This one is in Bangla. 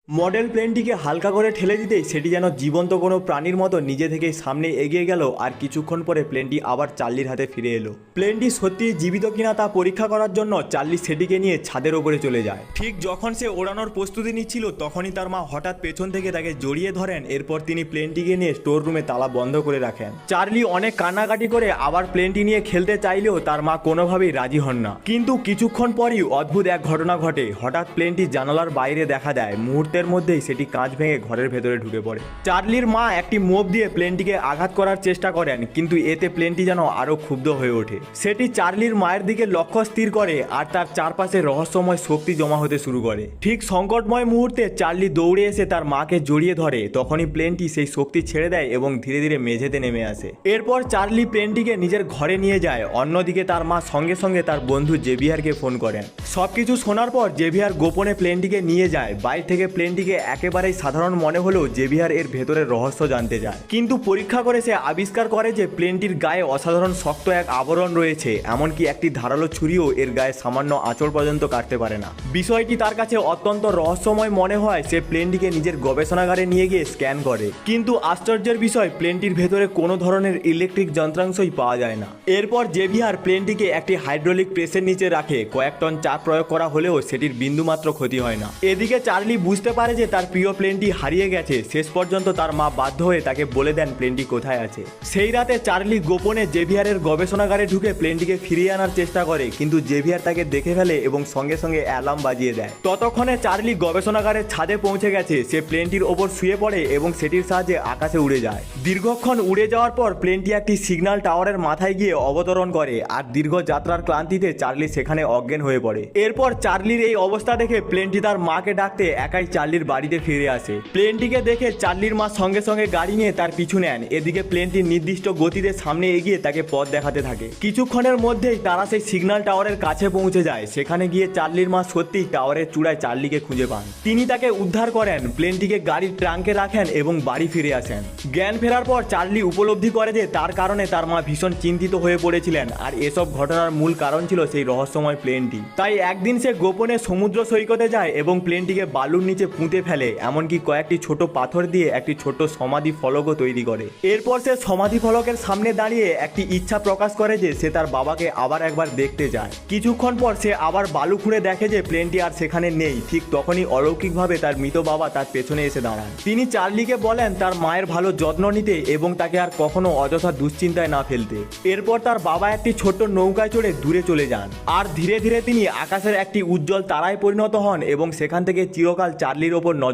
মডেল প্লেনটিকে হালকা করে ঠেলে দিতেই সেটি যেন জীবন্ত কোনো প্রাণীর মতো নিজে থেকেই সামনে এগিয়ে গেল আর কিছুক্ষণ পরে প্লেনটি আবার চার্লির হাতে ফিরে এলো। প্লেনটি সত্যিই জীবিত কিনা তা পরীক্ষা করার জন্য চার্লি সেটিকে নিয়ে ছাদের ওপরে চলে যায়। ঠিক যখন সে ওড়ানোর প্রস্তুতি নিচ্ছিল তখনই তার মা হঠাৎ পেছন থেকে তাকে জড়িয়ে ধরেন। এরপর তিনি প্লেনটিকে নিয়ে স্টোর রুমে তালা বন্ধ করে রাখেন। চার্লি অনেক কান্নাকাটি করে আবার প্লেনটি নিয়ে খেলতে চাইলেও তার মা কোনোভাবেই রাজি হন না। কিন্তু কিছুক্ষণ পরই অদ্ভুত এক ঘটনা ঘটে। হঠাৎ প্লেনটি জানালার বাইরে দেখা দেয়। মুহূর্তের মধ্যেই সেটি কাঁচ ভেঙে ঘরের ভেতরে ঢুকে পড়ে। চার্লির মা একটি মোপ দিয়ে প্লেনটিকে আঘাত করার চেষ্টা করেন, কিন্তু এতে প্লেনটি যেন আরো ক্ষুব্ধ হয়ে ওঠে। সেটি চার্লির মায়ের দিকে লক্ষ্য স্থির করে আর তার চারপাশে রহস্যময় শক্তি জমা হতে শুরু করে। ঠিক সংকটময় মুহূর্তে চার্লি দৌড়ে এসে তার মাকে জড়িয়ে ধরে। তখনই প্লেনটি সেই শক্তি ছেড়ে দেয় এবং ধীরে ধীরে মেঝেতে নেমে আসে। এরপর চার্লি প্লেনটিকে নিজের ঘরে নিয়ে যায়। অন্যদিকে তার মা সঙ্গে সঙ্গে তার বন্ধু জেভিয়ারকে ফোন করেন। সবকিছু শোনার পর জেভিয়ার গোপনে প্লেনটিকে নিয়ে যায়। বাইরে থেকে প্লেনটিকে একেবারেই সাধারণ মনে হলেও জেভিয়ার এর ভেতরের রহস্য জানতে যায়। কিন্তু পরীক্ষা করে সে আবিষ্কার করে যে প্লেনটির গায়ে অসাধারণ শক্ত এক আবরণ রয়েছে। এমনকি একটি ধারালো ছুরিও এর গায়ে সামান্য আঁচড় পর্যন্ত কাটতে পারে না। বিষয়টি তার কাছে অত্যন্ত রহস্যময় মনে হয়। সে প্লেনটিকে নিজের গবেষণাগারে নিয়ে গিয়ে স্ক্যান করে, কিন্তু আশ্চর্যের বিষয় প্লেনটির ভেতরে কোনো ধরনের ইলেকট্রিক যন্ত্রাংশই পাওয়া যায় না। এরপর জেভিয়ার প্লেনটিকে একটি হাইড্রোলিক প্রেসের নিচে রাখে। কয়েক টন চাপ প্রয়োগ করা হলেও সেটির বিন্দুমাত্র ক্ষতি হয় না। এদিকে চার্লি বুঝতে পারে যে তার প্রিয় প্লেনটি হারিয়ে গেছে। শেষ পর্যন্ত তার মা বাধ্য হয়ে তাকে বলে দেন প্লেনটি কোথায় আছে। সেই রাতে চার্লি গোপনে জেভিয়ারের গবেষণাগারে ঢুকে প্লেনটিকে ফিরিয়ে আনার চেষ্টা করে, কিন্তু জেভিয়ার তাকে দেখে ফেলে এবং সঙ্গে সঙ্গে অ্যালার্ম বাজিয়ে দেয়। ততক্ষণে চার্লি গবেষণাগারের ছাদে পৌঁছে গেছে। সে প্লেনটির ওপর শুয়ে পড়ে এবং সেটির সাহায্যে আকাশে উড়ে যায়। দীর্ঘক্ষণ উড়ে যাওয়ার পর প্লেনটি একটি সিগন্যাল টাওয়ারের মাথায় গিয়ে অবতরণ করে আর দীর্ঘ যাত্রার ক্লান্তিতে চার্লি সেখানে অজ্ঞান হয়ে পড়ে। এরপর চার্লির এই অবস্থা দেখে প্লেনটি তার মাকে ডাকতে একাই চার্লির বাড়িতে ফিরে আসে। প্লেনটিকে দেখে চার্লির মা সঙ্গে সঙ্গে গাড়ি নিয়ে তার পিছু নেন। এদিকে প্লেনটি নির্দিষ্ট গতিতে সামনে এগিয়ে তাকে পথ দেখাতে থাকে। কিছুক্ষণের মধ্যেই তারা সেই সিগন্যাল টাওয়ারের কাছে পৌঁছে যায়। সেখানে গিয়ে চার্লির মা সত্যিই টাওয়ারের চূড়ায় চার্লিকে খুঁজে পান। তিনি তাকে উদ্ধার করেন, প্লেনটিকে গাড়ির ট্রাঙ্কে রাখেন এবং বাড়ি ফিরে আসেন। জ্ঞান ফেরার পর চার্লি উপলব্ধি করে যে তার কারণে তার মা ভীষণ চিন্তিত হয়ে পড়েছিলেন, আর এসব ঘটনার মূল কারণ ছিল সেই রহস্যময় প্লেনটি। তাই একদিন সে গোপনে সমুদ্র সৈকতে যায় এবং প্লেনটিকে বালুর নিচে পুঁতে ফেলে। এমনকি কয়েকটি ছোট পাথর দিয়ে একটি ছোট সমাধি ফলকও তৈরি করে। এরপর সে সমাধি ফলকের সামনে দাঁড়িয়ে একটি ইচ্ছা প্রকাশ করে যে সে তার বাবাকে আবার একবার দেখতে যায়। কিছুক্ষণ পর সে আবার বালু খুঁড়ে দেখে যে প্লেনটি আর সেখানে নেই। ঠিক তখনই অলৌকিকভাবে তার মৃত বাবা তার পেছনে এসে দাঁড়ান। তিনি চার্লিকে বলেন তার মায়ের ভালো যত্ন নিতে এবং তাকে আর কখনো অযথা দুশ্চিন্তায় না ফেলতে। এরপর তার বাবা একটি ছোট্ট নৌকায় চড়ে দূরে চলে যান আর ধীরে ধীরে তিনি আকাশের একটি উজ্জ্বল তারায় পরিণত হন এবং সেখান থেকে চিরকাল চার্লির ওপর নজর